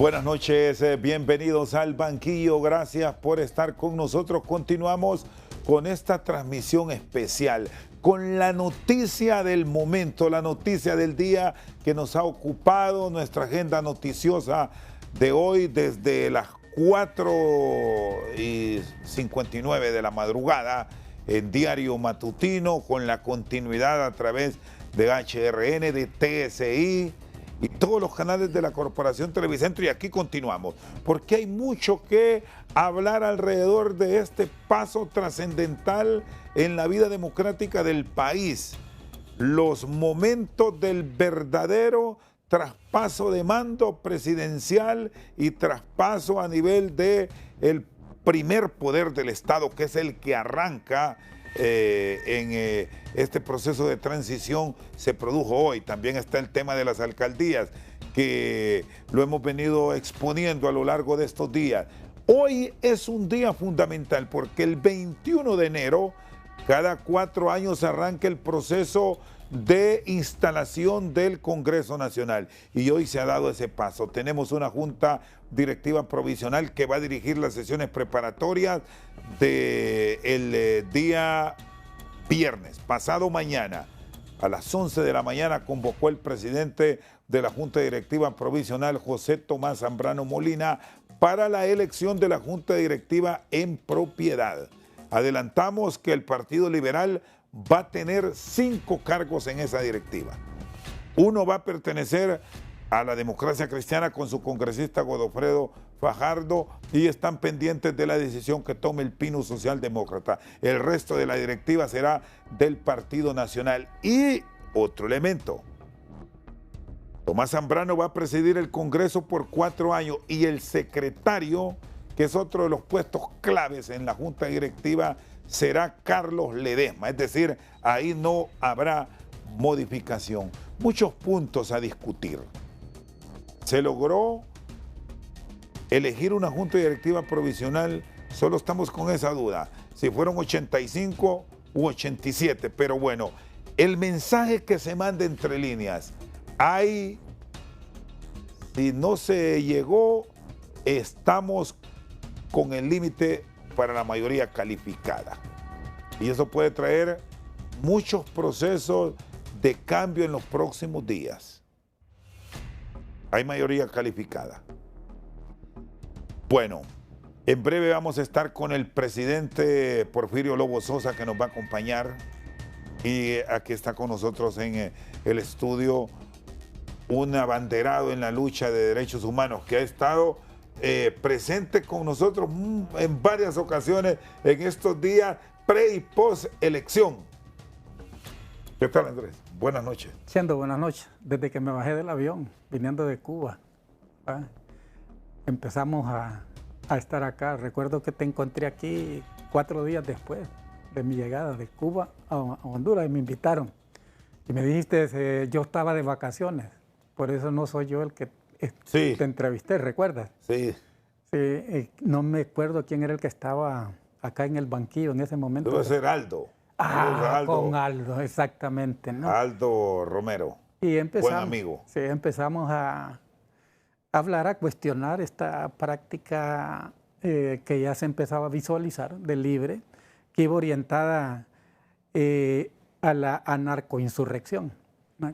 Buenas noches, bienvenidos al banquillo, gracias por estar con nosotros. Continuamos con esta transmisión especial, con la noticia del momento, la noticia del día que nos ha ocupado nuestra agenda noticiosa de hoy desde las 4:59 de la madrugada en Diario Matutino, con la continuidad a través de HRN, de TSI, y todos los canales de la Corporación Televicentro, y aquí continuamos, porque hay mucho que hablar alrededor de este paso trascendental en la vida democrática del país. Los momentos del verdadero traspaso de mando presidencial y traspaso a nivel del primer poder del Estado, que es el que arranca en este proceso de transición, se produjo hoy. También está el tema de las alcaldías, que lo hemos venido exponiendo a lo largo de estos días. Hoy es un día fundamental porque el 21 de enero, cada 4 años, arranca el proceso de instalación del Congreso Nacional, y hoy se ha dado ese paso. Tenemos una junta directiva provisional que va a dirigir las sesiones preparatorias del día viernes. Pasado mañana, a las 11 de la mañana, convocó el presidente de la Junta Directiva Provisional, José Tomás Zambrano Molina, para la elección de la Junta Directiva en propiedad. Adelantamos que el Partido Liberal va a tener 5 cargos en esa directiva. Uno va a pertenecer a la Democracia Cristiana con su congresista Godofredo Fajardo, y están pendientes de la decisión que tome el Pino Socialdemócrata. El resto de la directiva será del Partido Nacional. Y otro elemento: Tomás Zambrano va a presidir el Congreso por 4 años, y el secretario, que es otro de los puestos claves en la Junta Directiva, será Carlos Ledesma. Es decir, ahí no habrá modificación. Muchos puntos a discutir. Se logró elegir una Junta Directiva Provisional, solo estamos con esa duda, si fueron 85 u 87, pero bueno, el mensaje que se manda entre líneas, si no se llegó, estamos con el límite para la mayoría calificada. Y eso puede traer muchos procesos de cambio en los próximos días. Hay mayoría calificada. Bueno, en breve vamos a estar con el presidente Porfirio Lobo Sosa, que nos va a acompañar. Y aquí está con nosotros en el estudio un abanderado en la lucha de derechos humanos, que ha estado presente con nosotros en varias ocasiones en estos días pre y post elección. ¿Qué tal, Andrés? Buenas noches. Siendo buenas noches. Desde que me bajé del avión, viniendo de Cuba, empezamos a estar acá. Recuerdo que te encontré aquí 4 días después de mi llegada de Cuba a Honduras, y me invitaron. Y me dijiste, yo estaba de vacaciones, por eso no soy yo el que sí. Te entrevisté, ¿recuerdas? Sí. Sí, no me acuerdo quién era el que estaba acá en el banquillo en ese momento. Debe ser Aldo. Con Aldo, exactamente, ¿no? Aldo Romero, y empezamos, buen amigo. Sí, empezamos a hablar, a cuestionar esta práctica que ya se empezaba a visualizar de libre, que iba orientada a la anarcoinsurrección.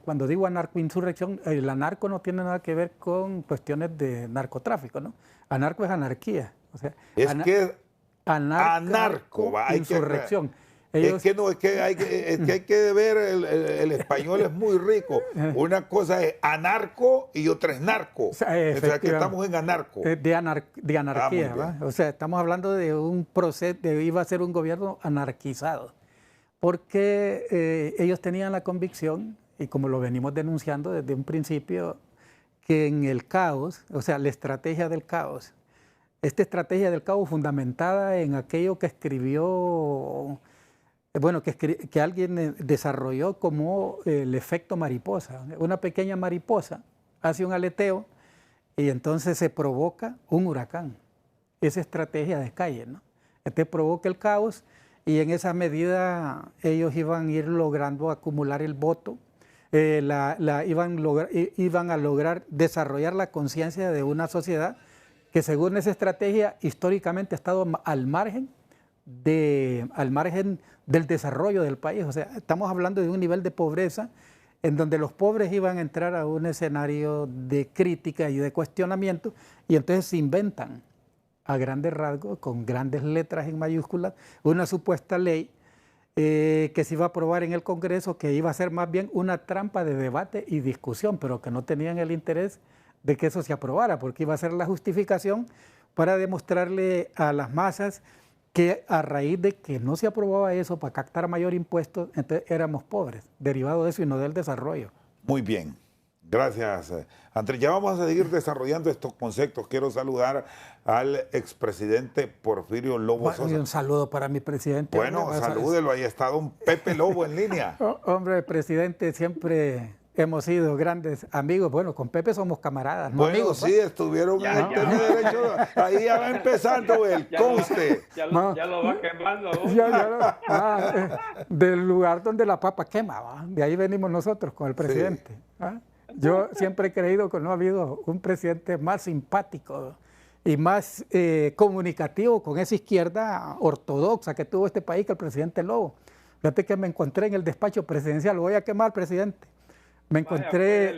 Cuando digo anarcoinsurrección, el anarco no tiene nada que ver con cuestiones de narcotráfico, ¿no? Anarco es anarquía. O sea, es que insurrección. Es que hay que ver, el español es muy rico. Una cosa es anarco y otra es narco. O sea, que estamos en anarco. De anarquía, ¿va? O sea, estamos hablando de un proceso, iba a ser un gobierno anarquizado. Porque ellos tenían la convicción, y como lo venimos denunciando desde un principio, que en el caos, o sea, la estrategia del caos, esta estrategia del caos fundamentada en aquello que escribió, bueno, que alguien desarrolló como el efecto mariposa. Una pequeña mariposa hace un aleteo y entonces se provoca un huracán. Esa estrategia de calle, ¿no? Entonces provoca el caos, y en esa medida ellos iban a ir logrando acumular el voto iban a lograr desarrollar la conciencia de una sociedad que según esa estrategia históricamente ha estado al margen del desarrollo del país. O sea, estamos hablando de un nivel de pobreza en donde los pobres iban a entrar a un escenario de crítica y de cuestionamiento, y entonces se inventan a grandes rasgos, con grandes letras en mayúsculas, una supuesta ley que se iba a aprobar en el Congreso, que iba a ser más bien una trampa de debate y discusión, pero que no tenían el interés de que eso se aprobara, porque iba a ser la justificación para demostrarle a las masas que a raíz de que no se aprobaba eso para captar mayor impuesto, entonces éramos pobres, derivado de eso y no del desarrollo. Muy bien, gracias Andrés. Ya vamos a seguir desarrollando estos conceptos. Quiero saludar al expresidente Porfirio Lobo Sosa. Y un saludo para mi presidente. Bueno, salúdelo, ahí está don Pepe Lobo en línea. Hombre, presidente, siempre hemos sido grandes amigos. Bueno, con Pepe somos camaradas, no bueno, amigos. Sí, estuvieron en el tema de derecho. Ahí ya va empezando el conste. Ya lo va quemando. Del lugar donde la papa quema, ¿va? De ahí venimos nosotros con el presidente. Sí. ¿Ah? Yo siempre he creído que no ha habido un presidente más simpático y más comunicativo con esa izquierda ortodoxa que tuvo este país que el presidente Lobo. Fíjate que me encontré en el despacho presidencial, lo voy a quemar, presidente. Me encontré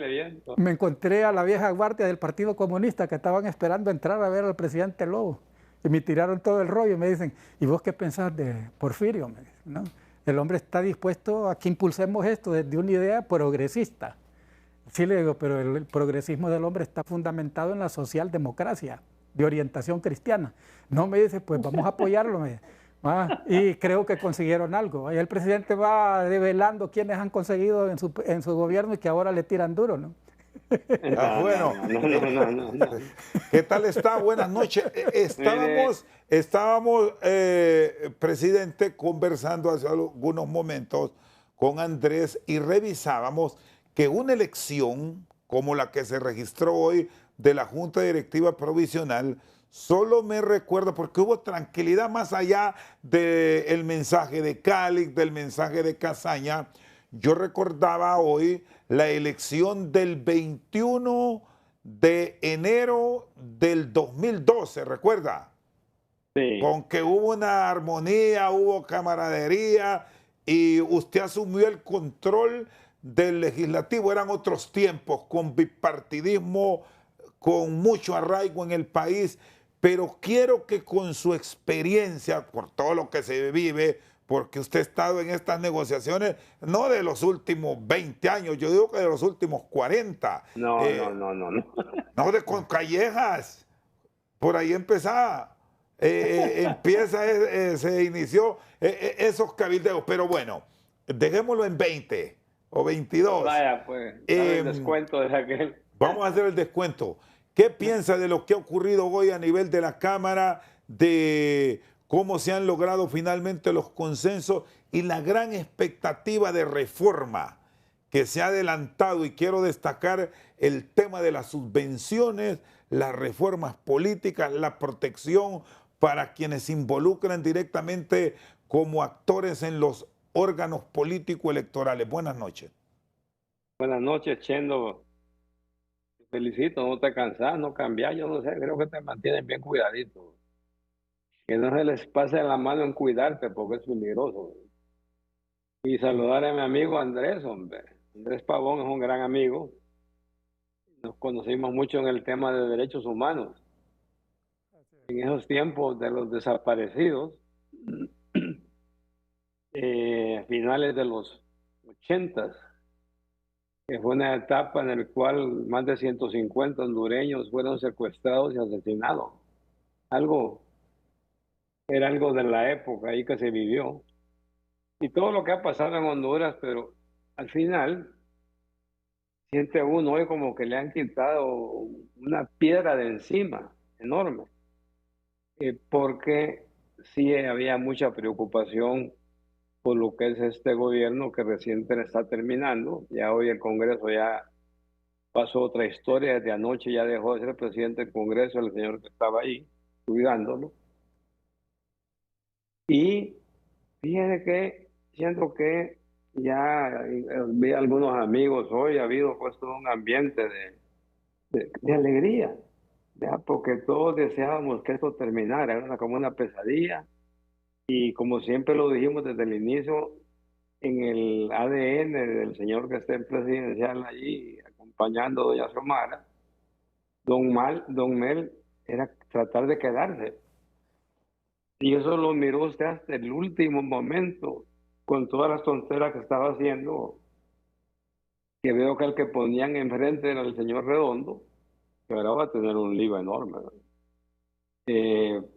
a la vieja guardia del Partido Comunista que estaban esperando entrar a ver al presidente Lobo. Y me tiraron todo el rollo y me dicen, ¿y vos qué pensás de Porfirio? Me dicen, ¿no? El hombre está dispuesto a que impulsemos esto desde una idea progresista. Sí le digo, pero el progresismo del hombre está fundamentado en la socialdemocracia de orientación cristiana. No, me dice, pues vamos a apoyarlo. Y creo que consiguieron algo. Y el presidente va revelando quiénes han conseguido en su gobierno y que ahora le tiran duro, ¿no? Bueno, no. ¿Qué tal está? Buenas noches. Estábamos presidente, conversando hace algunos momentos con Andrés y revisábamos que una elección como la que se registró hoy de la Junta Directiva Provisional solo me recuerda, porque hubo tranquilidad más allá del mensaje de Calix, del mensaje de Casaña. Yo recordaba hoy la elección del 21 de enero del 2012, ¿recuerda? Sí. Con que hubo una armonía, hubo camaradería y usted asumió el control del legislativo. Eran otros tiempos, con bipartidismo, con mucho arraigo en el país, pero quiero que con su experiencia, por todo lo que se vive, porque usted ha estado en estas negociaciones, no de los últimos 20 años, yo digo que de los últimos 40. No. No, de con Callejas, por ahí empezaba, se inició esos cabildeos, pero bueno, dejémoslo en 20 o 22. Vaya, pues, el descuento de aquel. Vamos a hacer el descuento. ¿Qué piensa de lo que ha ocurrido hoy a nivel de la Cámara, de cómo se han logrado finalmente los consensos y la gran expectativa de reforma que se ha adelantado? Y quiero destacar el tema de las subvenciones, las reformas políticas, la protección para quienes se involucran directamente como actores en los órganos políticos electorales. Buenas noches. Buenas noches, Chendo. Te felicito, no te cansas, no cambias, yo no sé, creo que te mantienes bien cuidadito. Que no se les pase la mano en cuidarte porque es peligroso. Y saludar a mi amigo Andrés, hombre. Andrés Pavón es un gran amigo. Nos conocimos mucho en el tema de derechos humanos. En esos tiempos de los desaparecidos, finales de los 80, que fue una etapa en la cual más de 150 hondureños fueron secuestrados y asesinados. Era algo de la época ahí que se vivió. Y todo lo que ha pasado en Honduras, pero al final siente uno hoy como que le han quitado una piedra de encima enorme, porque sí había mucha preocupación por lo que es este gobierno que recién está terminando. Ya hoy el Congreso ya pasó otra historia, desde anoche ya dejó de ser presidente del Congreso el señor que estaba ahí cuidándolo. Y fíjense que siento que Ya vi a algunos amigos hoy, ha habido pues todo un ambiente de alegría, ya, porque todos deseábamos que esto terminara, era como una pesadilla y como siempre lo dijimos desde el inicio, en el ADN del señor que esté en presidencial allí acompañando a doña Xiomara, don Mel era tratar de quedarse. Y eso lo miró usted hasta el último momento, con todas las tonteras que estaba haciendo, que veo que el que ponían enfrente era el señor Redondo, que ahora va a tener un lío enorme, ¿verdad?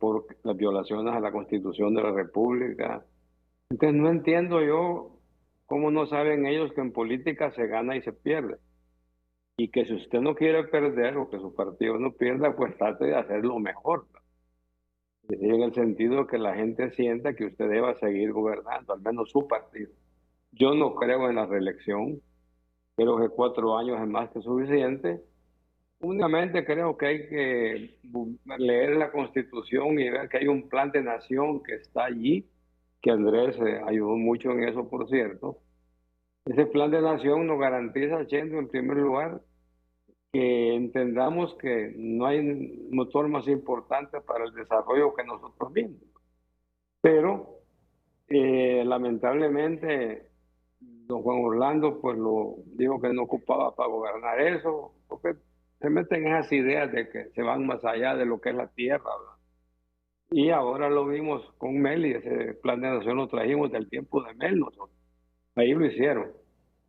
Por las violaciones a la Constitución de la República. Entonces no entiendo yo cómo no saben ellos que en política se gana y se pierde. Y que si usted no quiere perder o que su partido no pierda, pues trate de hacerlo mejor, ¿verdad? Es decir, en el sentido de que la gente sienta que usted deba seguir gobernando, al menos su partido. Yo no creo en la reelección, creo que 4 años es más que suficiente. Únicamente creo que hay que leer la Constitución y ver que hay un plan de nación que está allí, que Andrés ayudó mucho en eso, por cierto. Ese plan de nación nos garantiza, Chendo, en primer lugar, que entendamos que no hay motor más importante para el desarrollo que nosotros mismos. Pero lamentablemente, don Juan Orlando, pues lo dijo que no ocupaba para gobernar eso, porque se meten esas ideas de que se van más allá de lo que es la tierra, ¿verdad? Y ahora lo vimos con Mel y ese plan de nación lo trajimos del tiempo de Mel nosotros. Ahí lo hicieron.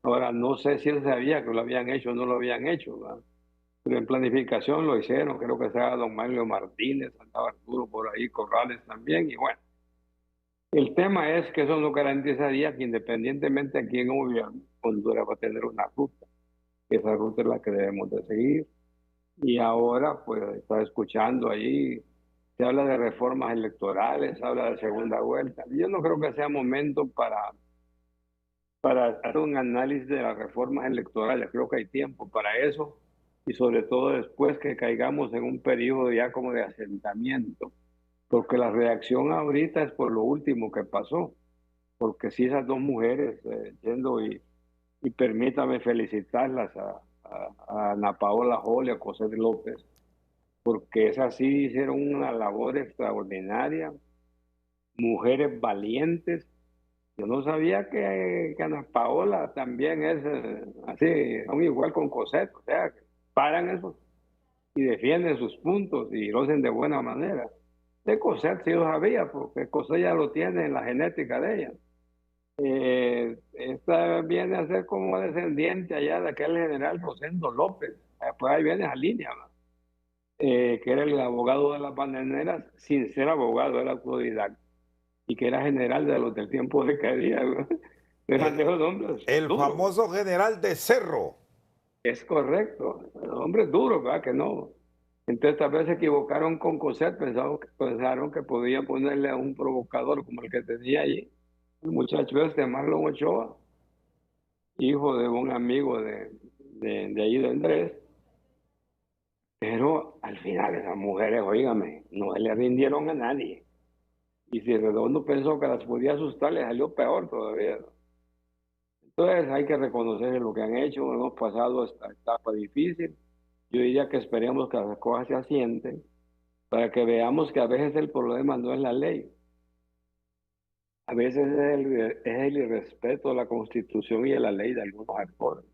Ahora no sé si él sabía que lo habían hecho o no lo habían hecho, ¿verdad? Pero en planificación lo hicieron, creo que estaba don Mario Martínez, andaba Arturo por ahí, Corrales también, y bueno. El tema es que eso no garantizaría que independientemente de quién gobierno, Honduras va a tener una ruta. Esa ruta es la que debemos de seguir. Y ahora, pues, está escuchando ahí, se habla de reformas electorales, se habla de segunda vuelta. Yo no creo que sea momento para hacer un análisis de las reformas electorales. Creo que hay tiempo para eso y sobre todo después que caigamos en un periodo ya como de asentamiento. Porque la reacción ahorita es por lo último que pasó, porque si esas dos mujeres, yendo y permítame felicitarlas a Ana Paola Jole, a José López, porque esas sí hicieron una labor extraordinaria, mujeres valientes. Yo no sabía que Ana Paola también es así, son igual con Cosette, o sea, que paran eso y defienden sus puntos y lo hacen de buena manera. De Cosette sí lo sabía, porque Cosette ya lo tiene en la genética de ella. Esta viene a ser como descendiente allá de aquel general Rosendo López, pues ahí viene esa línea, ¿no? Que era el abogado de las bananeras, sin ser abogado, era autodidacta, y que era general de los del tiempo de Cadía, ¿no? Eran de esos hombres El duros. famoso general de Cerro. Es correcto, hombres duros, ¿verdad? Que no. Entonces tal vez se equivocaron con Cosette, pensaron que podían ponerle a un provocador como el que tenía allí. El muchacho este, Marlon Ochoa, hijo de un amigo de ahí de Andrés, pero al final esas mujeres, óigame, no le rindieron a nadie. Y si Redondo pensó que las podía asustar, le salió peor todavía, ¿no? Entonces hay que reconocer lo que han hecho, hemos pasado esta etapa difícil. Yo diría que esperemos que las cosas se asienten para que veamos que a veces el problema no es la ley, a veces es el irrespeto a la Constitución y a la ley de algunos actores.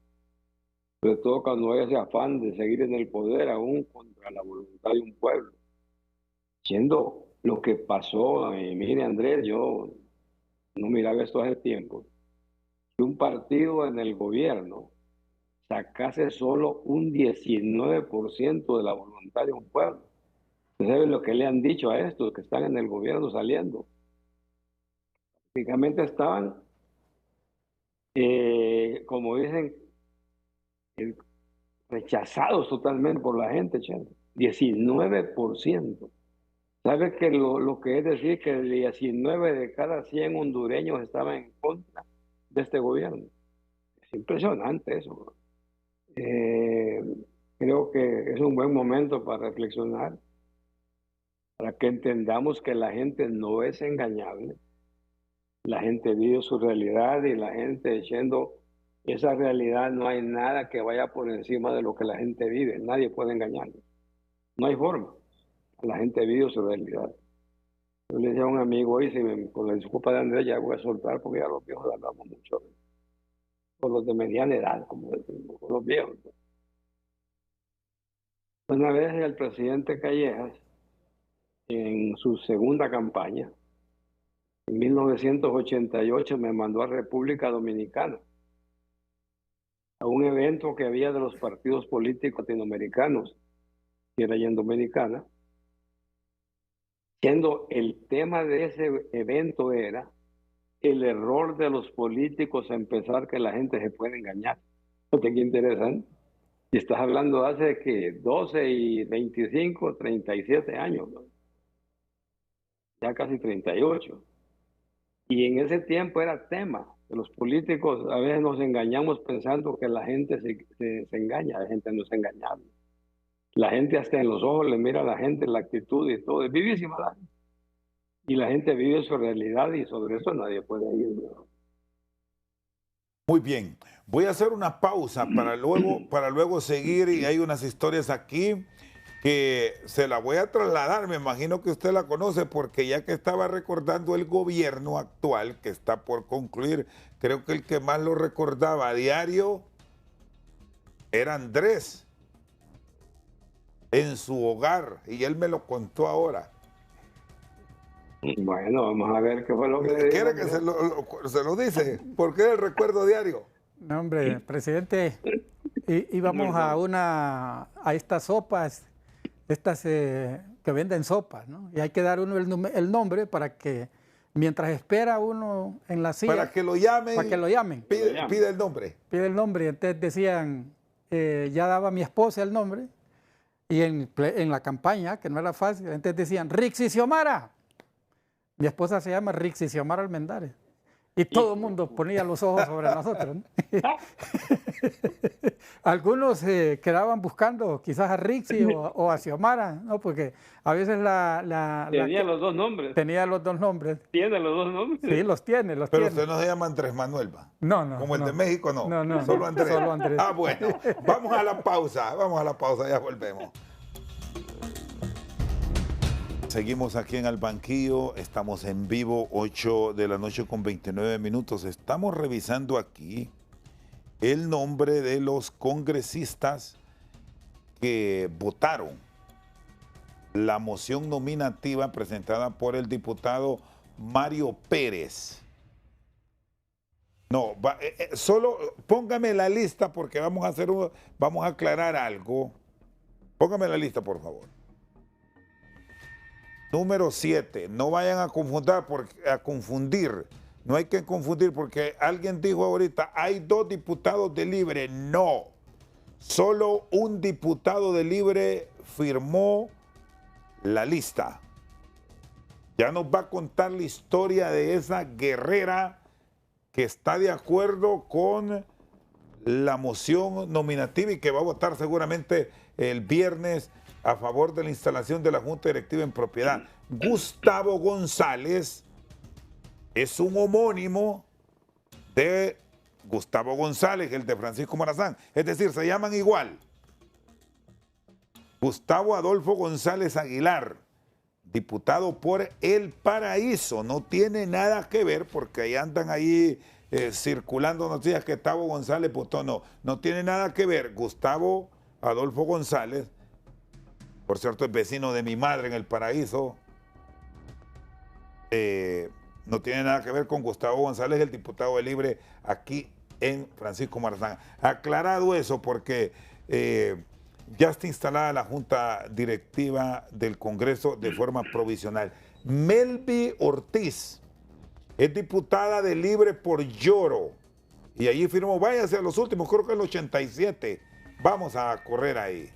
Sobre todo cuando hay ese afán de seguir en el poder aún contra la voluntad de un pueblo. Siendo lo que pasó, mire Andrés, yo no miraba esto hace tiempo, que un partido en el gobierno sacase solo un 19% de la voluntad de un pueblo. ¿Ustedes saben lo que le han dicho a estos que están en el gobierno saliendo? Prácticamente estaban, como dicen, eh, rechazados totalmente por la gente, che. 19%. ¿Sabes que lo que es decir que 19 de cada 100 hondureños estaban en contra de este gobierno? Es impresionante eso. Eh, Creo que es un buen momento para reflexionar, para que entendamos que la gente no es engañable, La gente vive su realidad y la gente yendo esa realidad, no hay nada que vaya por encima de lo que la gente vive. Nadie puede engañarlo. No hay forma. La gente vive su realidad. Yo le decía a un amigo hoy, con la disculpa de Andrés, ya voy a soltar porque ya los viejos hablamos mucho. Por los de mediana edad, como decimos, por los viejos. Una vez el presidente Callejas, en su segunda campaña, en 1988, me mandó a República Dominicana, a un evento que había de los partidos políticos latinoamericanos, que era allá en Dominicana, siendo el tema de ese evento era el error de los políticos en pensar que la gente se puede engañar. Qué interesante. Y estás hablando de hace que 12 y 25, 37 años, ¿no? Ya casi 38. Y en ese tiempo era tema. Los políticos a veces nos engañamos pensando que la gente se engaña, la gente no es engañable. La gente hasta en los ojos le mira a la gente, la actitud y todo, es vivísima la gente. Y la gente vive su realidad y sobre eso nadie puede ir, ¿no? Muy bien, voy a hacer una pausa para luego seguir, y hay unas historias aquí que se la voy a trasladar, me imagino que usted la conoce porque ya que estaba recordando el gobierno actual que está por concluir, creo que el que más lo recordaba a diario era Andrés en su hogar, y él me lo contó ahora. Bueno, vamos a ver qué fue lo que le ¿Quiere que se lo dice? ¿Por qué el recuerdo diario? No, hombre, presidente, íbamos a estas sopas, estas que venden sopas, ¿no? Y hay que dar uno el nombre para que mientras espera uno en la silla. Para que lo llamen. Para que lo llamen. Pide el nombre. Pide el nombre. Y entonces decían, ya daba mi esposa el nombre. Y en la campaña, que no era fácil, entonces decían, Rixi Xiomara. Mi esposa se llama Rixi Xiomara Almendares. Y todo el mundo ponía los ojos sobre nosotros, ¿no? Algunos quedaban buscando quizás a Rixi o a Xiomara, ¿no? Porque a veces tenía los dos nombres. Tenía los dos nombres. ¿Tiene los dos nombres? Sí, los tiene. Pero usted no se llama Andrés Manuel, ¿va? No. Como el de México, no. No. Solo Andrés. Solo Andrés. Ah, bueno. Vamos a la pausa, ya volvemos. Seguimos aquí en El Banquillo, estamos en vivo, 8 de la noche con 29 minutos. Estamos revisando aquí el nombre de los congresistas que votaron la moción nominativa presentada por el diputado Mario Pérez. No, solo póngame la lista porque vamos a aclarar algo. Póngame la lista, por favor. Número 7, no vayan a confundir, no hay que confundir porque alguien dijo ahorita, hay 2 diputados de Libre. No, solo un diputado de Libre firmó la lista. Ya nos va a contar la historia de esa guerrera que está de acuerdo con la moción nominativa y que va a votar seguramente el viernes a favor de la instalación de la Junta Directiva en propiedad. Gustavo González es un homónimo de Gustavo González, el de Francisco Morazán. Es decir, se llaman igual. Gustavo Adolfo González Aguilar, diputado por El Paraíso. No tiene nada que ver, porque ahí andan circulando noticias que Gustavo González votó. No tiene nada que ver. Gustavo Adolfo González, por cierto, es vecino de mi madre en El Paraíso. No tiene nada que ver con Gustavo González, el diputado de Libre aquí en Francisco Morazán. Aclarado eso, porque ya está instalada la Junta Directiva del Congreso de forma provisional. Melby Ortiz es diputada de Libre por Lloro. Y allí firmó, váyase a los últimos, creo que el 87. Vamos a correr ahí.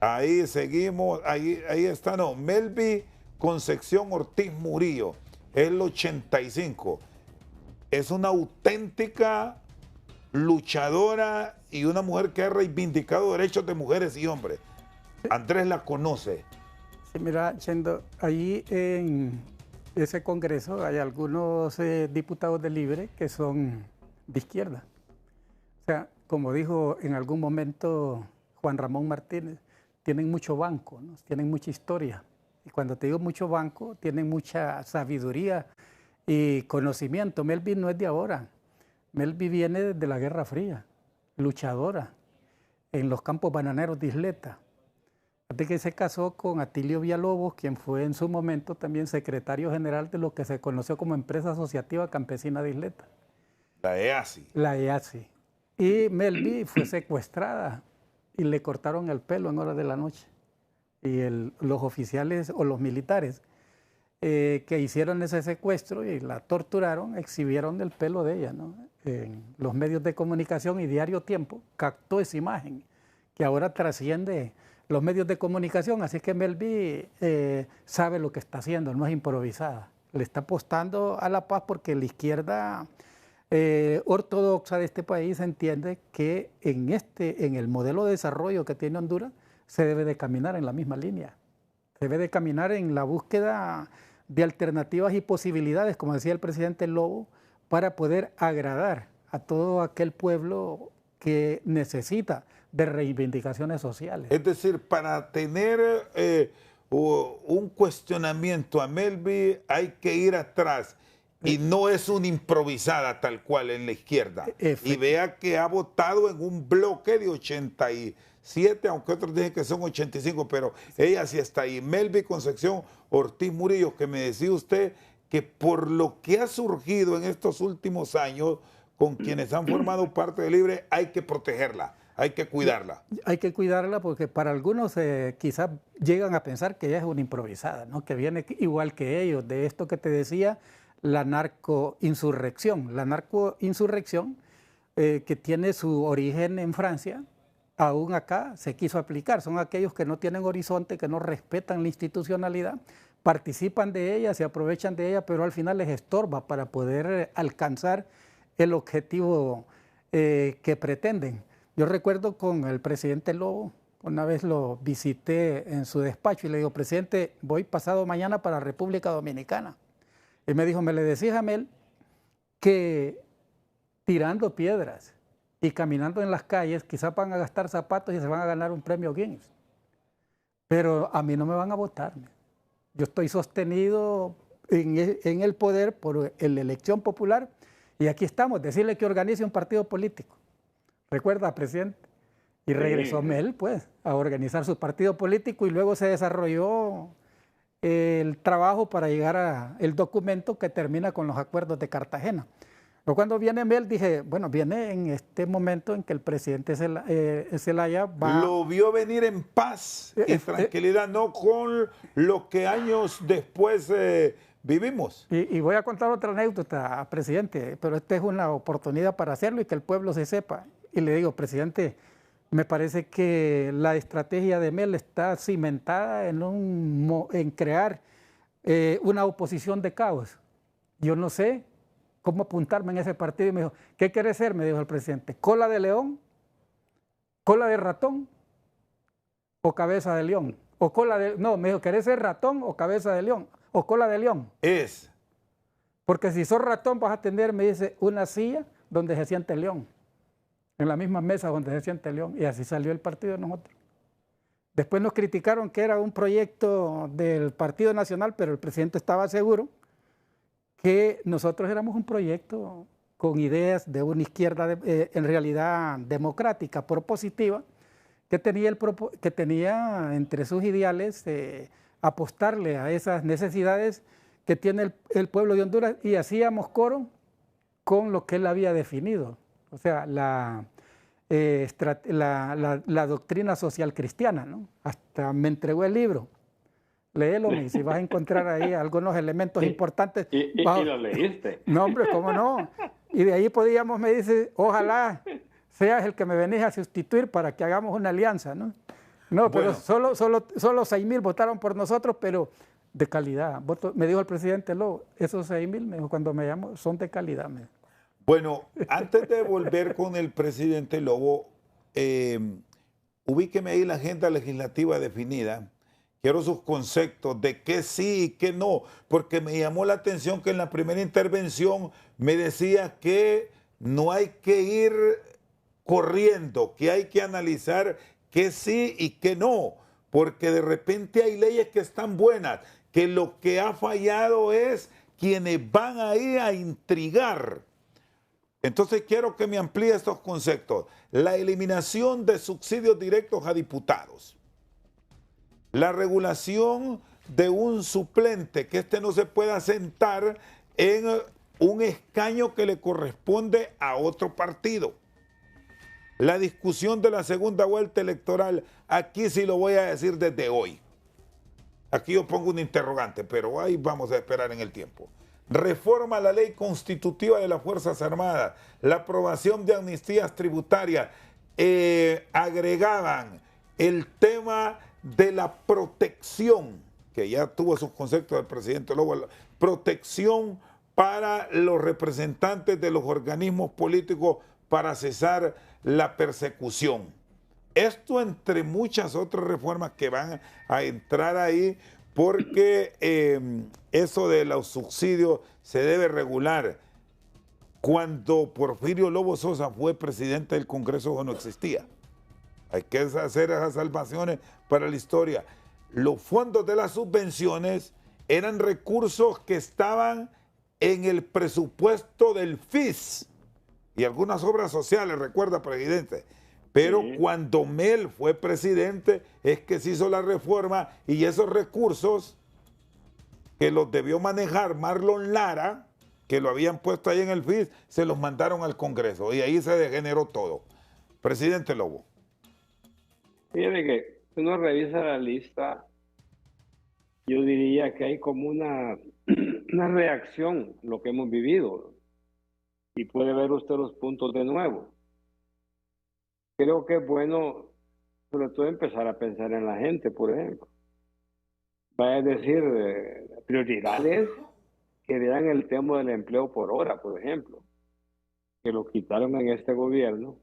Ahí seguimos, ahí está, no, Melby Concepción Ortiz Murillo, el 85. Es una auténtica luchadora y una mujer que ha reivindicado derechos de mujeres y hombres. Andrés la conoce. Sí, mira, Chendo, allí en ese Congreso hay algunos diputados de Libre que son de izquierda. O sea, como dijo en algún momento Juan Ramón Martínez, tienen mucho banco, ¿no? Tienen mucha historia. Y cuando te digo mucho banco, tienen mucha sabiduría y conocimiento. Melvi no es de ahora. Melvi viene de la Guerra Fría, luchadora en los campos bananeros de Isleta. Fíjate que se casó con Atilio Villalobos, quien fue en su momento también secretario general de lo que se conoció como Empresa Asociativa Campesina de Isleta. La EASI. La EASI. Y Melvi fue secuestrada y le cortaron el pelo en horas de la noche. Y los oficiales o los militares que hicieron ese secuestro y la torturaron, exhibieron el pelo de ella, ¿no? En los medios de comunicación y Diario Tiempo captó esa imagen que ahora trasciende los medios de comunicación, así que Melvi sabe lo que está haciendo, no es improvisada. Le está apostando a la paz porque la izquierda ortodoxa de este país entiende que en el modelo de desarrollo que tiene Honduras se debe de caminar en la misma línea. Se debe de caminar en la búsqueda de alternativas y posibilidades, como decía el presidente Lobo, para poder agradar a todo aquel pueblo que necesita de reivindicaciones sociales. Es decir, para tener un cuestionamiento a Melvi hay que ir atrás y no es una improvisada tal cual en la izquierda. Y vea que ha votado en un bloque de 87, aunque otros dicen que son 85, pero ella sí está ahí. Melvi Concepción Ortiz Murillo, que me decía usted que por lo que ha surgido en estos últimos años con quienes han formado parte de Libre, hay que protegerla. Hay que cuidarla. Hay que cuidarla porque para algunos quizás llegan a pensar que ella es una improvisada, ¿no? Que viene igual que ellos, de esto que te decía, la narcoinsurrección. La narcoinsurrección que tiene su origen en Francia, aún acá se quiso aplicar. Son aquellos que no tienen horizonte, que no respetan la institucionalidad, participan de ella, se aprovechan de ella, pero al final les estorba para poder alcanzar el objetivo que pretenden. Yo recuerdo con el presidente Lobo, una vez lo visité en su despacho y le digo, presidente, voy pasado mañana para República Dominicana. Y me dijo, me le decís a Mel que tirando piedras y caminando en las calles quizás van a gastar zapatos y se van a ganar un premio Guinness. Pero a mí no me van a votar. Yo estoy sostenido en el poder por la elección popular y aquí estamos, decirle que organice un partido político. ¿Recuerda, presidente? Y regresó Mel, pues, a organizar su partido político y luego se desarrolló el trabajo para llegar al documento que termina con los acuerdos de Cartagena. Pero cuando viene Mel, dije, bueno, viene en este momento en que el presidente Zelaya va... Lo vio venir en paz, en tranquilidad, no con lo que años después vivimos. Y voy a contar otra anécdota, presidente, pero esta es una oportunidad para hacerlo y que el pueblo se sepa. Y le digo, presidente, me parece que la estrategia de Mel está cimentada en crear una oposición de caos. Yo no sé cómo apuntarme en ese partido. Y me dijo, ¿qué quiere ser? Me dijo el presidente, ¿cola de león, cola de ratón o cabeza de león? O cola de... No, me dijo, ¿querés ser ratón o cabeza de león? O cola de león. Es. Porque si sos ratón vas a tener, me dice, una silla donde se siente el león. En la misma mesa donde se siente el león. Y así salió el partido de nosotros. Después nos criticaron que era un proyecto del Partido Nacional, pero el presidente estaba seguro que nosotros éramos un proyecto con ideas de una izquierda en realidad democrática, propositiva, que tenía entre sus ideales apostarle a esas necesidades que tiene el pueblo de Honduras y hacíamos coro con lo que él había definido. O sea, la doctrina social cristiana, ¿no? Hasta me entregó el libro. Léelo, y si vas a encontrar ahí algunos elementos importantes. ¿Y lo leíste? No, hombre, ¿cómo no? Y de ahí podíamos, me dice, ojalá seas el que me venís a sustituir para que hagamos una alianza, ¿no? No, pero bueno, solo 6,000 votaron por nosotros, pero de calidad. Me dijo el presidente Lobo, esos 6,000, me dijo, cuando me llamó, son de calidad. Bueno, antes de volver con el presidente Lobo, ubíqueme ahí la agenda legislativa definida, quiero sus conceptos de qué sí y qué no, porque me llamó la atención que en la primera intervención me decía que no hay que ir corriendo, que hay que analizar qué sí y qué no, porque de repente hay leyes que están buenas, que lo que ha fallado es quienes van ahí a intrigar. Entonces quiero que me amplíe estos conceptos. La eliminación de subsidios directos a diputados. La regulación de un suplente, que no se pueda sentar en un escaño que le corresponde a otro partido. La discusión de la segunda vuelta electoral, aquí sí lo voy a decir desde hoy. Aquí yo pongo un interrogante, pero ahí vamos a esperar en el tiempo. Reforma a la ley constitutiva de las Fuerzas Armadas, la aprobación de amnistías tributarias, agregaban el tema de la protección, que ya tuvo sus conceptos del presidente Lobo, protección para los representantes de los organismos políticos para cesar la persecución. Esto entre muchas otras reformas que van a entrar ahí, porque eso de los subsidios se debe regular. Cuando Porfirio Lobo Sosa fue presidente del Congreso no existía. Hay que hacer esas salvaciones para la historia. Los fondos de las subvenciones eran recursos que estaban en el presupuesto del FIS y algunas obras sociales, recuerda, presidente. Pero cuando Mel fue presidente es que se hizo la reforma y esos recursos que los debió manejar Marlon Lara, que lo habían puesto ahí en el FIS, se los mandaron al Congreso y ahí se degeneró todo. Presidente Lobo. Fíjate que uno revisa la lista, yo diría que hay como una reacción a lo que hemos vivido y puede ver usted los puntos de nuevo. Creo que es bueno, sobre todo, empezar a pensar en la gente, por ejemplo. Va a decir, prioridades que vean el tema del empleo por hora, por ejemplo, que lo quitaron en este gobierno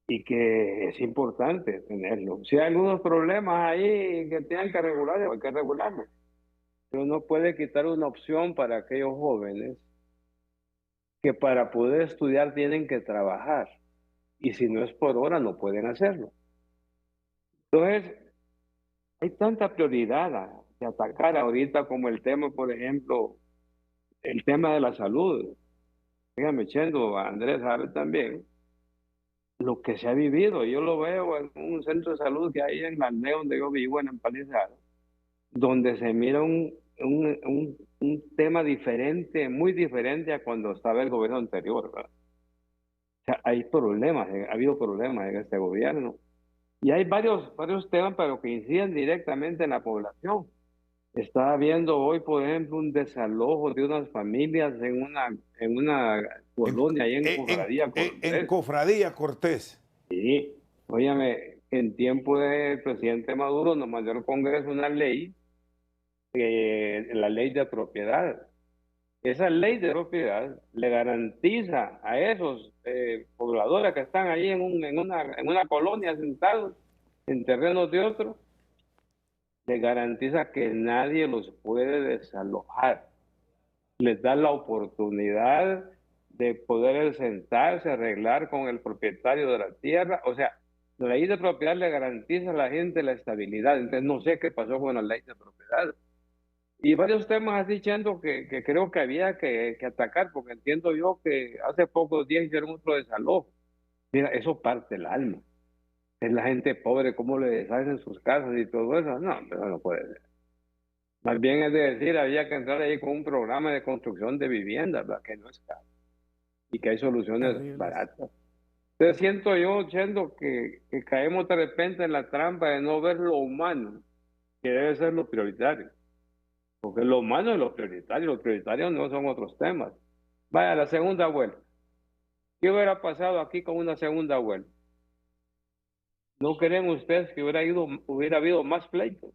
y que es importante tenerlo. Si hay algunos problemas ahí que tienen que regular, hay que regularlos. Pero no puede quitar una opción para aquellos jóvenes que para poder estudiar tienen que trabajar. Y si no es por hora, no pueden hacerlo. Entonces, hay tanta prioridad de atacar ahorita como el tema, por ejemplo, el tema de la salud. Dígame, Chendo, Andrés sabe también lo que se ha vivido. Yo lo veo en un centro de salud que hay en la aldea donde yo vivo, en Empalizada, donde se mira un tema diferente, muy diferente a cuando estaba el gobierno anterior, ¿verdad? O sea, hay problemas, ha habido problemas en este gobierno. Y hay varios temas, pero que inciden directamente en la población. Estaba viendo hoy, por ejemplo, un desalojo de unas familias en una colonia ahí en Cofradía Cortés. En Cofradía Cortés. Sí, óyame, en tiempo del presidente Maduro nos mandó al Congreso una ley, la ley de propiedad. Esa ley de propiedad le garantiza a esos pobladores que están ahí en una colonia sentados en terrenos de otros, le garantiza que nadie los puede desalojar. Les da la oportunidad de poder sentarse, arreglar con el propietario de la tierra. O sea, la ley de propiedad le garantiza a la gente la estabilidad. Entonces, no sé qué pasó con la ley de propiedad. Y varios temas así, Chendo, que creo que había que atacar, porque entiendo yo que hace pocos días hicieron otro desalojo. Mira, eso parte el alma. Es la gente pobre, cómo le deshacen sus casas y todo eso. No, pero no puede ser. Más bien es de decir, había que entrar ahí con un programa de construcción de viviendas, ¿verdad? Que no es caro y que hay soluciones baratas. Entonces siento yo, Chendo, que caemos de repente en la trampa de no ver lo humano, que debe ser lo prioritario. Porque lo humano es lo prioritario no son otros temas. Vaya, la segunda vuelta. ¿Qué hubiera pasado aquí con una segunda vuelta? ¿No creen ustedes que hubiera habido más pleitos?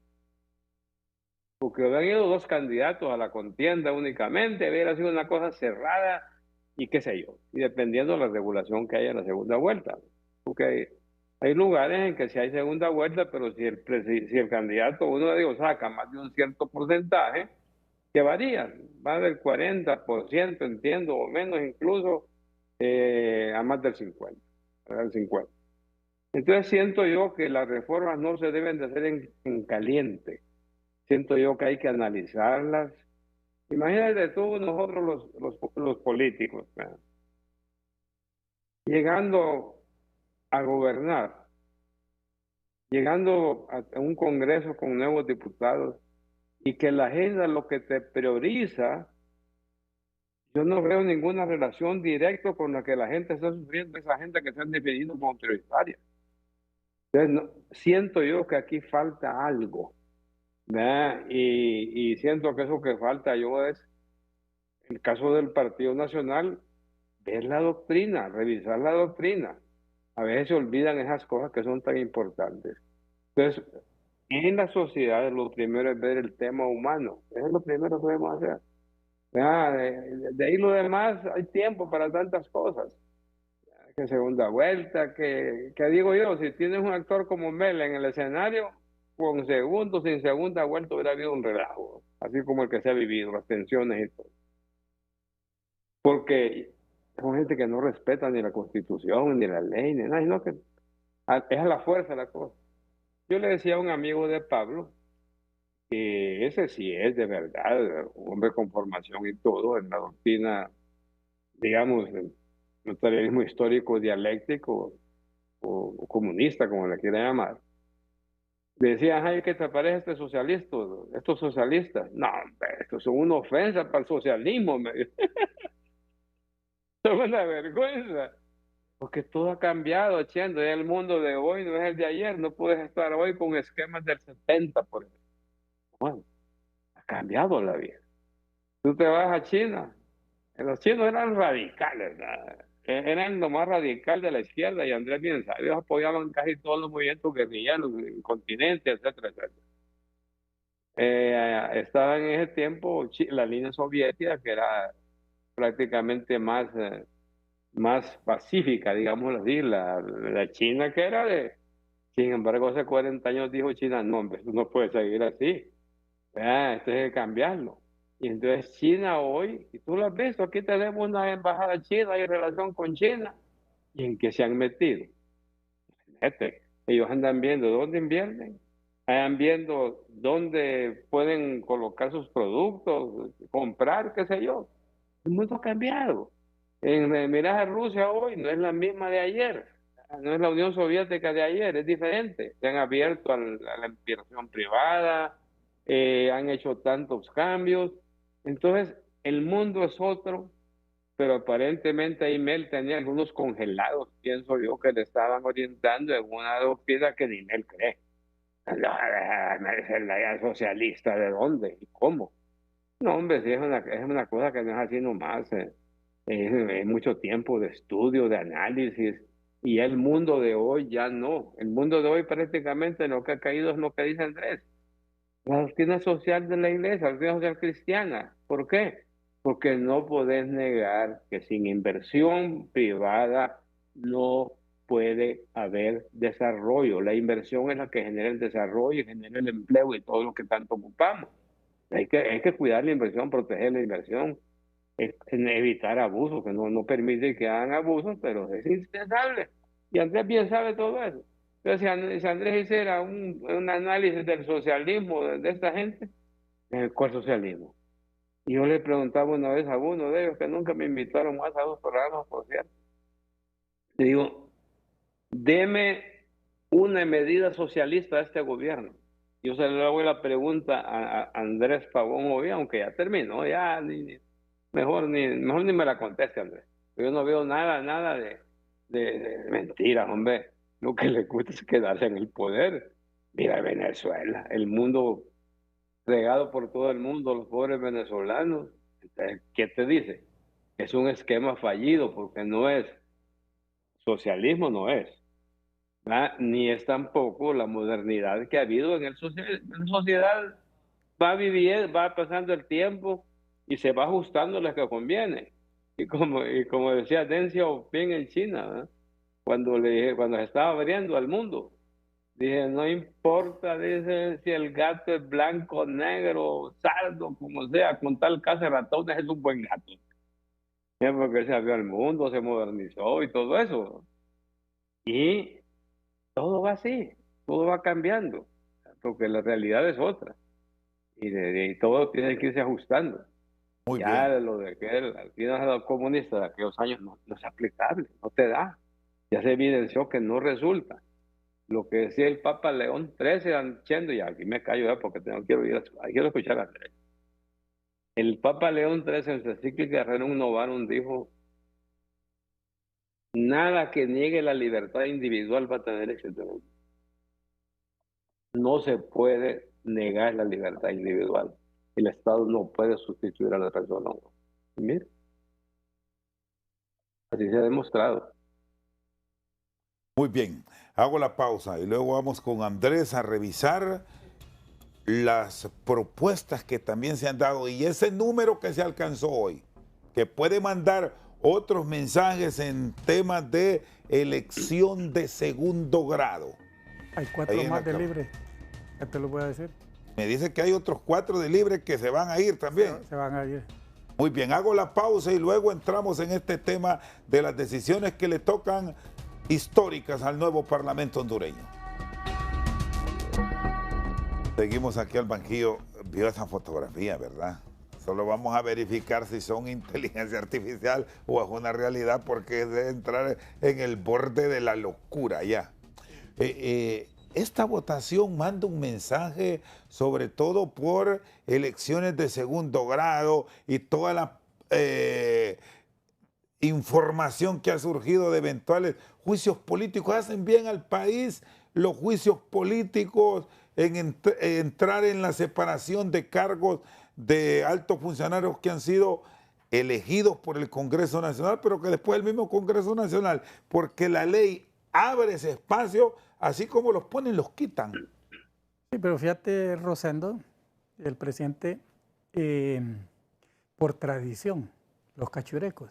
Porque hubieran ido dos candidatos a la contienda únicamente, hubiera sido una cosa cerrada y qué sé yo, y dependiendo de la regulación que haya en la segunda vuelta. Porque Hay lugares en que si hay segunda vuelta, pero si el candidato, uno de ellos saca más de un cierto porcentaje, que varía, va del 40%, entiendo, o menos incluso, a más del 50%, al 50%. Entonces siento yo que las reformas no se deben de hacer en caliente. Siento yo que hay que analizarlas. Imagínate tú, nosotros los políticos, ¿verdad? Llegando a gobernar, llegando a un congreso con nuevos diputados y que la agenda lo que te prioriza, yo no veo ninguna relación directa con la que la gente está sufriendo, esa gente que se han definido como prioritaria. Entonces, siento yo que aquí falta algo, ¿verdad? Y siento que eso que falta yo es, en el caso del Partido Nacional, ver la doctrina, revisar la doctrina. A veces se olvidan esas cosas que son tan importantes. Entonces, en la sociedad lo primero es ver el tema humano. Eso es lo primero que debemos hacer. Ah, de ahí lo demás, hay tiempo para tantas cosas. Que segunda vuelta, que digo yo, si tienes un actor como Mel en el escenario, con segundos, sin segunda vuelta hubiera habido un relajo, así como el que se ha vivido, las tensiones y todo. Porque son gente que no respeta ni la Constitución, ni la ley, ni nada, sino que es a la fuerza la cosa. Yo le decía a un amigo de Pablo, que ese sí es de verdad un hombre con formación y todo en la doctrina, digamos, el materialismo histórico dialéctico o comunista, como le quiera llamar. Decía, ay, ¿qué te parece este socialista? Estos socialistas. No, hombre, estos son una ofensa para el socialismo. Son una vergüenza. Porque todo ha cambiado, Chendo. El mundo de hoy no es el de ayer. No puedes estar hoy con esquemas del 70, por ejemplo. Bueno, ha cambiado la vida. Tú te vas a China. Los chinos eran radicales, ¿verdad? Eran lo más radical de la izquierda y Andrés bien sabe, ellos apoyaban casi todos los movimientos guerrilleros en el continente, etcétera, etcétera. Estaba en ese tiempo la línea soviética, que era prácticamente más pacífica, digámoslo así, la China que era de... Sin embargo, hace 40 años dijo China, no, hombre, esto no puede seguir así. Esto hay que cambiarlo. Y entonces China hoy, y tú lo has visto, aquí tenemos una embajada china y relación con China, y en qué se han metido. Ellos andan viendo dónde invierten, andan viendo dónde pueden colocar sus productos, comprar, qué sé yo. El mundo ha cambiado. Mirás a Rusia hoy, no es la misma de ayer, no es la Unión Soviética de ayer, es diferente. Se han abierto a la inversión privada, han hecho tantos cambios. Entonces, el mundo es otro, pero aparentemente Imel tenía algunos congelados, pienso yo, que le estaban orientando en una doctrina que ni él cree. La idea socialista, ¿de dónde y cómo? No, hombre, sí, es una cosa que no es así nomás. Es mucho tiempo de estudio, de análisis, y el mundo de hoy ya no. El mundo de hoy prácticamente lo que ha caído es lo que dice Andrés. La doctrina social de la iglesia, la doctrina social cristiana. ¿Por qué? Porque no podés negar que sin inversión privada no puede haber desarrollo. La inversión es la que genera el desarrollo, genera el empleo y todo lo que tanto ocupamos. Hay que cuidar la inversión, proteger la inversión, evitar abusos, que no permite que hagan abusos, pero es indispensable. Y Andrés bien sabe todo eso. Entonces, si Andrés hiciera un análisis del socialismo de esta gente, ¿cuál socialismo? Y yo le preguntaba una vez a uno de ellos, que nunca me invitaron más a los programas, por cierto. Le digo, deme una medida socialista a este gobierno. Yo se le hago la pregunta a Andrés Pavón hoy, aunque ya terminó, ya mejor ni me la conteste, Andrés. Yo no veo nada de mentiras, hombre. Lo que le gusta es quedarse en el poder. Mira Venezuela, el mundo regado por todo el mundo, los pobres venezolanos. Entonces, ¿qué te dice? Es un esquema fallido porque no es socialismo, no es. Ni es tampoco la modernidad que ha habido en la sociedad. Va viviendo, va pasando el tiempo y se va ajustando a lo que conviene. Y como decía Deng Xiaoping en China, ¿verdad? cuando le dije, cuando se estaba abriendo al mundo. Dije, no importa, dice, si el gato es blanco, negro, sardo, como sea, con tal casa de ratones es un buen gato. Porque se abrió al mundo, se modernizó y todo eso. Y todo va así, todo va cambiando, porque la realidad es otra. Y todo tiene que irse ajustando. Muy Ya bien. lo de que el final comunista de aquellos años no es aplicable, no te da. Ya se evidenció que no resulta. Lo que decía el Papa León XIII, Chendo, y aquí me callo ya porque no quiero ir quiero escuchar a Andrés. El Papa León XIII en su encíclica Rerum Novarum dijo, nada que niegue la libertad individual va a tener éxito. No se puede negar la libertad individual. El Estado no puede sustituir a la persona. Y mira, así se ha demostrado. Muy bien. Hago la pausa y luego vamos con Andrés a revisar las propuestas que también se han dado y ese número que se alcanzó hoy, que puede mandar otros mensajes en temas de elección de segundo grado. Hay Ahí 4 en más la de Cámara. libre, ya te lo voy a decir. Me dice que hay otros 4 de libre que se van a ir también. Se van a ir. Muy bien, hago la pausa y luego entramos en este tema de las decisiones que le tocan históricas al nuevo Parlamento hondureño. Seguimos aquí al banquillo. Vio esa fotografía, ¿verdad? Solo vamos a verificar si son inteligencia artificial o es una realidad porque es de entrar en el borde de la locura ya. Esta votación manda un mensaje sobre todo por elecciones de segundo grado y toda la información que ha surgido de eventuales juicios políticos. ¿Hacen bien al país los juicios políticos en entrar en la separación de cargos de altos funcionarios que han sido elegidos por el Congreso Nacional, pero que después el mismo Congreso Nacional, porque la ley abre ese espacio, así como los ponen, los quitan? Sí, pero fíjate, Rosendo, el presidente, por tradición, los cachurecos,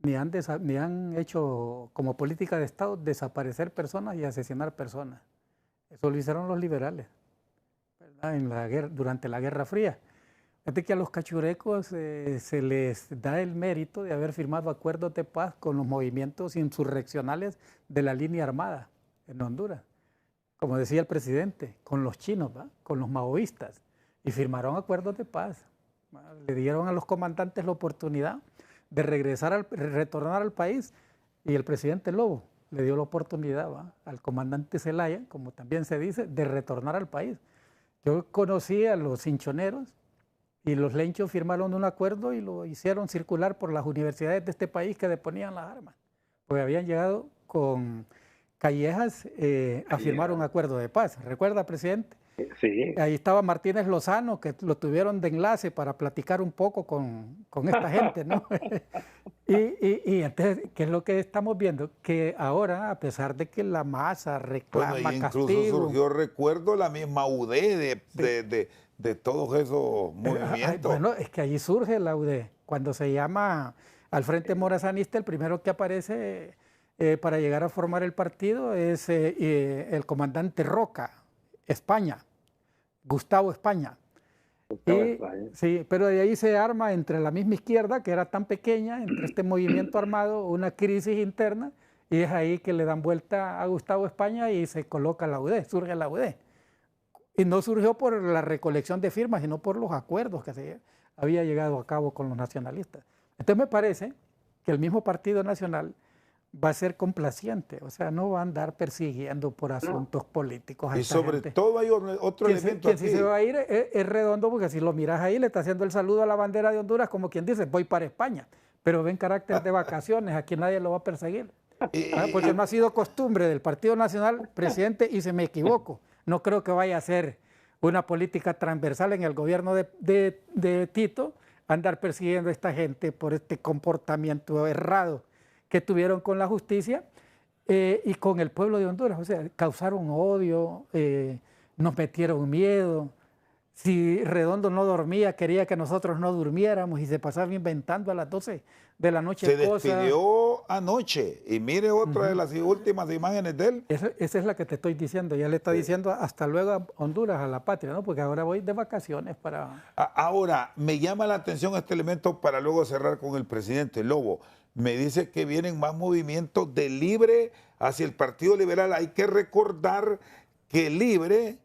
ni han hecho como política de Estado desaparecer personas y asesinar personas. Eso lo hicieron los liberales, ¿verdad? En la guerra, durante la Guerra Fría. Fíjate que a los cachurecos se les da el mérito de haber firmado acuerdos de paz con los movimientos insurreccionales de la línea armada en Honduras. Como decía el presidente, con los chinos, ¿va? Con los maoístas, y firmaron acuerdos de paz. ¿Va? Le dieron a los comandantes la oportunidad de retornar al país, y el presidente Lobo le dio la oportunidad, ¿va? Al comandante Zelaya, como también se dice, de retornar al país. Yo conocí a los hinchoneros y los lenchos firmaron un acuerdo y lo hicieron circular por las universidades de este país que deponían las armas, porque habían llegado con Callejas a firmar un acuerdo de paz. ¿Recuerda, presidente? Sí. Ahí estaba Martínez Lozano, que lo tuvieron de enlace para platicar un poco con esta gente, ¿no? y entonces, ¿qué es lo que estamos viendo? Que ahora, a pesar de que la masa reclama Bueno, y incluso castigo, surgió, recuerdo, la misma UD de todos esos movimientos. bueno, es que allí surge la UD. Cuando se llama al Frente Morazanista, el primero que aparece para llegar a formar el partido es el comandante Roca, España, Gustavo España. Sí, pero de ahí se arma entre la misma izquierda, que era tan pequeña, entre este movimiento armado, una crisis interna, y es ahí que le dan vuelta a Gustavo España y se coloca la UD, surge la UD. Y no surgió por la recolección de firmas, sino por los acuerdos que se había llegado a cabo con los nacionalistas. Entonces me parece que el mismo Partido Nacional va a ser complaciente, o sea, no va a andar persiguiendo por asuntos políticos. Y sobre todo hay otro elemento aquí. Si se va a ir es redondo, porque si lo miras ahí le está haciendo el saludo a la bandera de Honduras como quien dice, voy para España, pero ve en carácter de vacaciones, aquí nadie lo va a perseguir. Porque no ha sido costumbre del Partido Nacional, presidente, y si me equivoco, no creo que vaya a ser una política transversal en el gobierno de Tito, andar persiguiendo a esta gente por este comportamiento errado que tuvieron con la justicia y con el pueblo de Honduras. O sea, causaron odio, nos metieron miedo, Si Redondo no dormía, quería que nosotros no durmiéramos y se pasaba inventando a las 12 de la noche Se cosas. despidió anoche y mire otra de las últimas imágenes de él. Esa es la que te estoy diciendo. Ya le está diciendo hasta luego a Honduras, a la patria, ¿no? Porque ahora voy de vacaciones para... Ahora, me llama la atención este elemento para luego cerrar con el presidente Lobo. Me dice que vienen más movimientos de Libre hacia el Partido Liberal. Hay que recordar que Libre,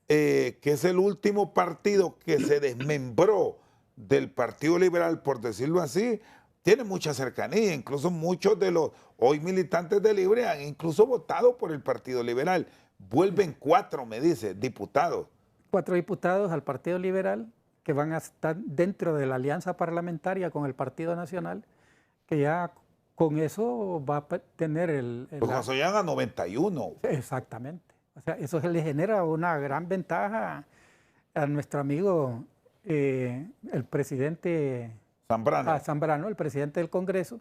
que es el último partido que se desmembró del Partido Liberal, por decirlo así, tiene mucha cercanía. Incluso muchos de los hoy militantes de Libre han incluso votado por el Partido Liberal. Vuelven 4, me dice, diputados. 4 diputados al Partido Liberal que van a estar dentro de la alianza parlamentaria con el Partido Nacional, que ya con eso va a tener Pues cuando llegan a 91. Exactamente. O sea, eso le genera una gran ventaja a nuestro amigo, el presidente Zambrano, el presidente del Congreso,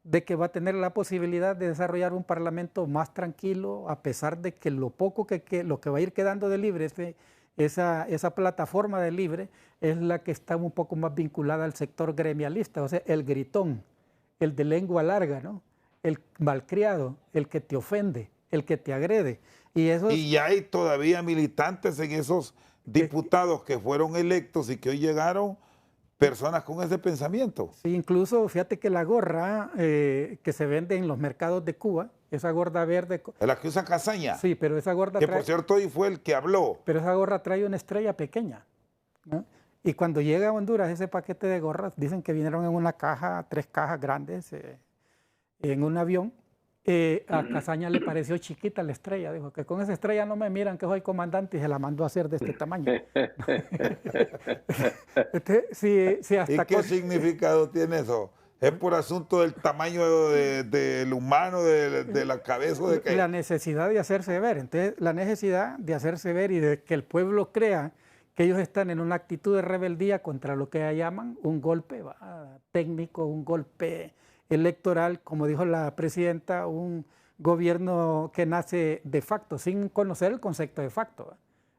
de que va a tener la posibilidad de desarrollar un parlamento más tranquilo, a pesar de que lo poco lo que va a ir quedando de Libre, esa plataforma de Libre, es la que está un poco más vinculada al sector gremialista, o sea, el gritón, el de lengua larga, ¿no? El malcriado, el que te ofende, el que te agrede. Y ya hay todavía militantes en esos diputados que fueron electos y que hoy llegaron, personas con ese pensamiento. Sí, incluso fíjate que la gorra que se vende en los mercados de Cuba, esa gorra verde... ¿Es la que usa Casaña? Sí, pero esa gorra que por cierto hoy fue el que habló. Pero esa gorra trae una estrella pequeña, ¿no? Y cuando llega a Honduras ese paquete de gorras, dicen que vinieron en una caja, 3 cajas grandes, en un avión. A Casaña le pareció chiquita la estrella, dijo que con esa estrella no me miran que soy comandante y se la mandó a hacer de este tamaño. ¿Y qué significado tiene eso? ¿Es por asunto del tamaño del humano, de la cabeza? ¿De qué? La necesidad de hacerse ver. Entonces, la necesidad de hacerse ver y de que el pueblo crea que ellos están en una actitud de rebeldía contra lo que llaman un golpe técnico, un golpe electoral, como dijo la presidenta, un gobierno que nace de facto, sin conocer el concepto de facto.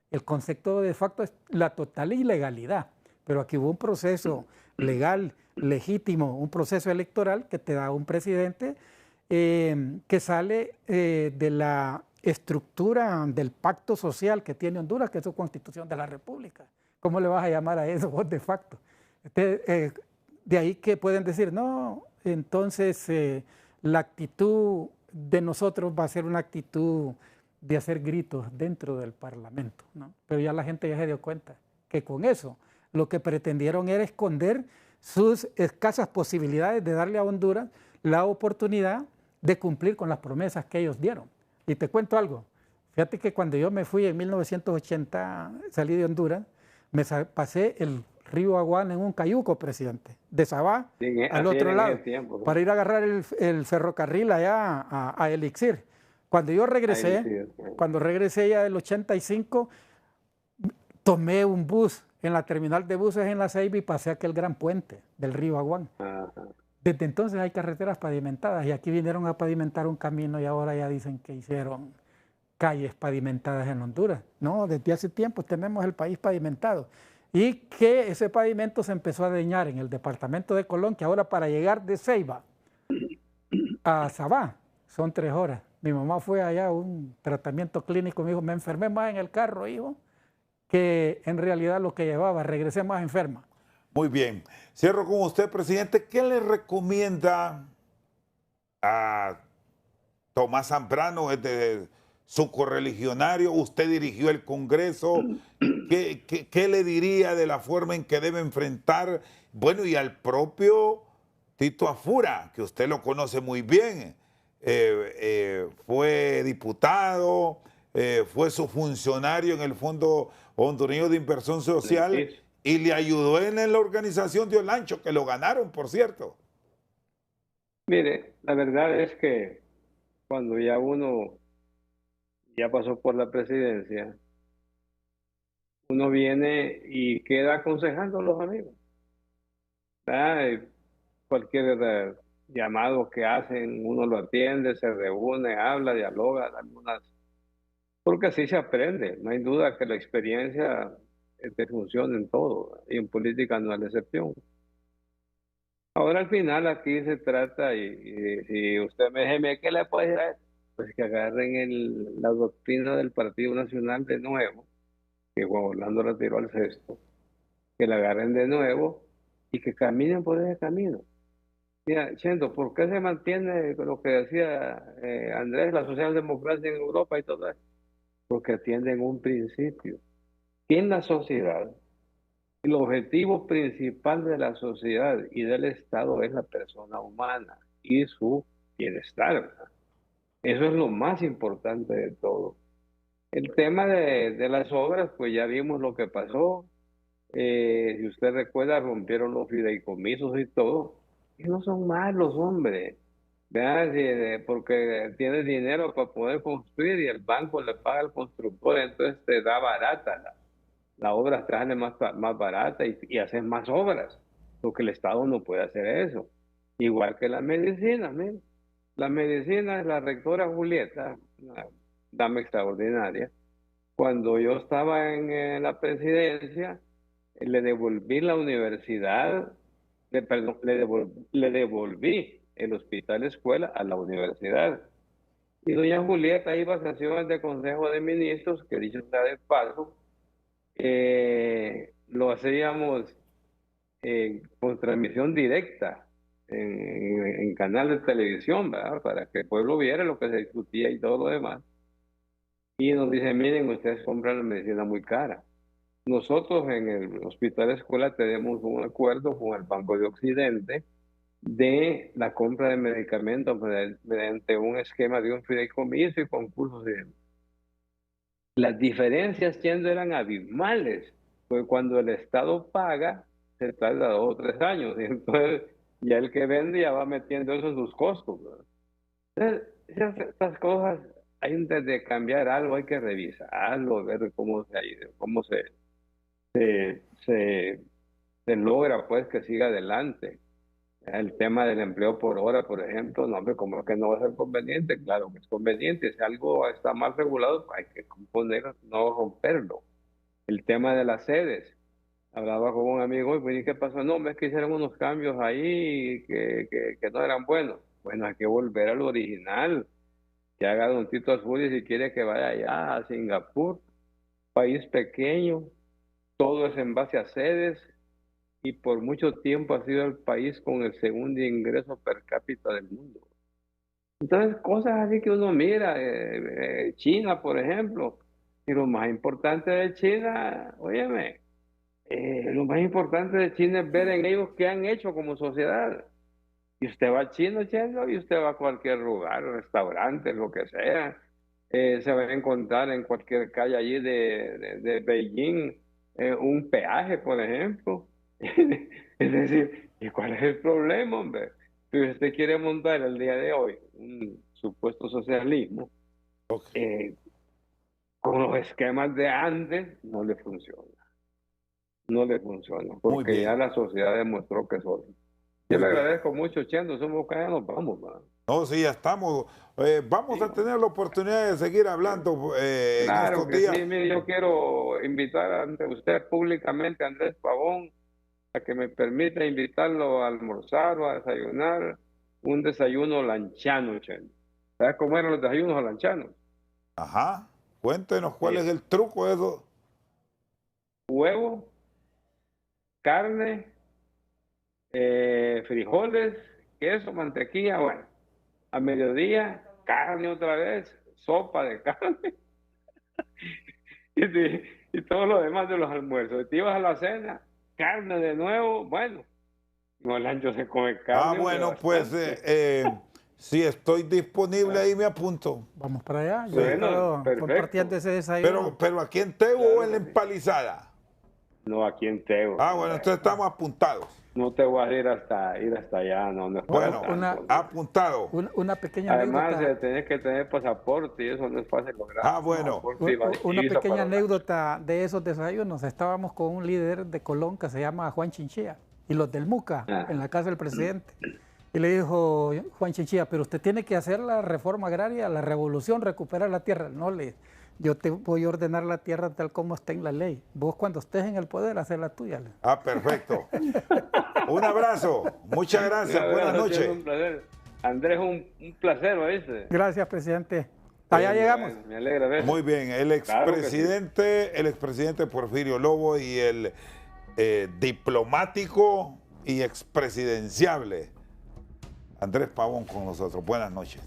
El concepto de facto es la total ilegalidad, pero aquí hubo un proceso legal, legítimo, un proceso electoral que te da un presidente que sale de la estructura del pacto social que tiene Honduras, que es su constitución de la República. ¿Cómo le vas a llamar a eso vos de facto? De ahí que pueden decir, no, entonces la actitud de nosotros va a ser una actitud de hacer gritos dentro del Parlamento, ¿no? Pero ya la gente ya se dio cuenta que con eso lo que pretendieron era esconder sus escasas posibilidades de darle a Honduras la oportunidad de cumplir con las promesas que ellos dieron. Y te cuento algo, fíjate que cuando yo me fui en 1980, salí de Honduras, pasé el río Aguán en un cayuco, presidente, de Sabá al otro lado, para ir a agarrar el ferrocarril allá a Elixir. Cuando yo regresé, cuando regresé ya del 85, tomé un bus en la terminal de buses en La Ceiba y pasé aquel gran puente del río Aguán. Desde entonces hay carreteras pavimentadas y aquí vinieron a pavimentar un camino y ahora ya dicen que hicieron calles pavimentadas en Honduras. No, desde hace tiempo tenemos el país pavimentado. Y que ese pavimento se empezó a dañar en el departamento de Colón, que ahora para llegar de Ceiba a Sabá son 3 horas. Mi mamá fue allá a un tratamiento clínico, me dijo, me enfermé más en el carro, hijo, que en realidad lo que llevaba, regresé más enferma. Muy bien. Cierro con usted, presidente. ¿Qué le recomienda a Tomás Zambrano, es de su correligionario? Usted dirigió el Congreso. ¿Qué le diría de la forma en que debe enfrentar? Bueno, y al propio Tito Afura, que usted lo conoce muy bien. Fue diputado, fue su funcionario en el Fondo Hondureño de Inversión Social y le ayudó en la organización de Olancho, que lo ganaron, por cierto. Mire, la verdad es que cuando ya uno ya pasó por la presidencia, uno viene y queda aconsejando a los amigos. Cualquier llamado que hacen, uno lo atiende, se reúne, habla, dialoga, porque así se aprende. No hay duda que la experiencia funciona en todo, y en política no es la excepción. Ahora al final aquí se trata, y si usted me dice, ¿qué le puede decir a esto? Pues que agarren la doctrina del Partido Nacional de nuevo, que Juan Orlando la tiró al cesto, que la agarren de nuevo y que caminen por ese camino. Mira, Chendo, ¿por qué se mantiene lo que decía Andrés, la socialdemocracia en Europa y todo eso? Porque atienden un principio. Que en la sociedad, el objetivo principal de la sociedad y del Estado es la persona humana y su bienestar, ¿verdad? Eso es lo más importante de todo. El tema de las obras, pues ya vimos lo que pasó. Si usted recuerda, rompieron los fideicomisos y todo. Y no son malos, hombre. Vean, porque tienes dinero para poder construir y el banco le paga al constructor, entonces te da barata la obra, te sale más barata y haces más obras, porque el Estado no puede hacer eso. Igual que la medicina, mire. La medicina, la rectora Julieta, una dama extraordinaria, cuando yo estaba en la presidencia, le devolví la universidad, perdón, le devolví el hospital escuela a la universidad. Y doña Julieta iba a sesiones de Consejo de Ministros, que dicho sea de paso, lo hacíamos con transmisión directa en canal de televisión, ¿verdad? Para que el pueblo viera lo que se discutía y todo lo demás. Y nos dicen, miren, ustedes compran la medicina muy cara. Nosotros en el Hospital Escuela tenemos un acuerdo con el Banco de Occidente de la compra de medicamentos mediante un esquema de un fideicomiso y concursos. Las diferencias siendo eran abismales, porque cuando el Estado paga, se tarda 2 o 3 años, y entonces ya el que vende ya va metiendo eso en sus costos, ¿verdad? Entonces, estas cosas, antes de cambiar algo, hay que revisarlo, ver cómo se ha ido, cómo se logra pues que siga adelante. El tema del empleo por hora, por ejemplo, no, hombre, ¿cómo es que no va a ser conveniente? Claro que es conveniente. Si algo está mal regulado, pues hay que poner, no romperlo. El tema de las sedes. Hablaba con un amigo y me dije, ¿qué pasó? No, es que hicieron unos cambios ahí que no eran buenos. Bueno, hay que volver al original. Que haga don Tito Azul y si quiere que vaya allá a Singapur, país pequeño, todo es en base a sedes y por mucho tiempo ha sido el país con el segundo ingreso per cápita del mundo. Entonces, cosas así que uno mira, China, por ejemplo, y lo más importante de China, óyeme, lo más importante de China es ver en ellos qué han hecho como sociedad. Y usted va a China, Chendo, y usted va a cualquier lugar, restaurante, lo que sea, se va a encontrar en cualquier calle allí de Beijing un peaje, por ejemplo. Es decir, ¿y cuál es el problema, hombre? Si usted quiere montar el día de hoy un supuesto socialismo, Ok. con los esquemas de antes, no le funciona. No le funciona, Muy porque ya bien, la sociedad demostró que solo. Yo muy le bien. agradezco mucho, Chendo, somos que ya nos vamos, man. No, sí, ya estamos. Vamos Sí, a tener la oportunidad de seguir hablando en claro estos que sí, días. mire, yo quiero invitar ante usted públicamente a Andrés Pavón a que me permita invitarlo a almorzar o a desayunar un desayuno lanchano, Chendo. ¿Sabes cómo eran los desayunos lanchanos? Ajá. Cuéntenos cuál es Mire, el truco de eso. huevo, carne, frijoles, queso, mantequilla, bueno. A mediodía, carne otra vez, sopa de carne y todo lo demás de los almuerzos. Te ibas a la cena, carne de nuevo, bueno, no, el ancho se come Ah, carne, hombre, bueno, pues bastante. si estoy disponible Ah, ahí me apunto. Vamos para allá. Yo he Sí. bueno, estado compartiendo perfecto, ese desayuno. Pero aquí en Tebo o claro en la que sí. empalizada. No, aquí en Teo, Ah, no, bueno, hombre. entonces estamos apuntados. No te voy a ir hasta allá, no, no es para Bueno, Una, tanto, no. apuntado. una pequeña Además, anécdota. tenés que tener pasaporte y eso no es fácil Ah, lograrlo. bueno. Pasaporte y Una visa pequeña para la. anécdota de esos desayunos. Estábamos con un líder de Colón que se llama Juan Chinchilla y los del MUCA en Ah, la casa del presidente. Y le dijo Juan Chinchilla, pero usted tiene que hacer la reforma agraria, la revolución, recuperar la tierra. No, yo te voy a ordenar la tierra tal como está en la ley. Vos cuando estés en el poder, hacer la tuya. Ah, perfecto. Un abrazo. Muchas gracias. Buenas noches. Un placer. Andrés, un placer, ¿oíste? Gracias, presidente. Allá llegamos. Me alegra ver. Muy bien. El expresidente Porfirio Lobo y el diplomático y expresidenciable Andrés Pavón con nosotros. Buenas noches.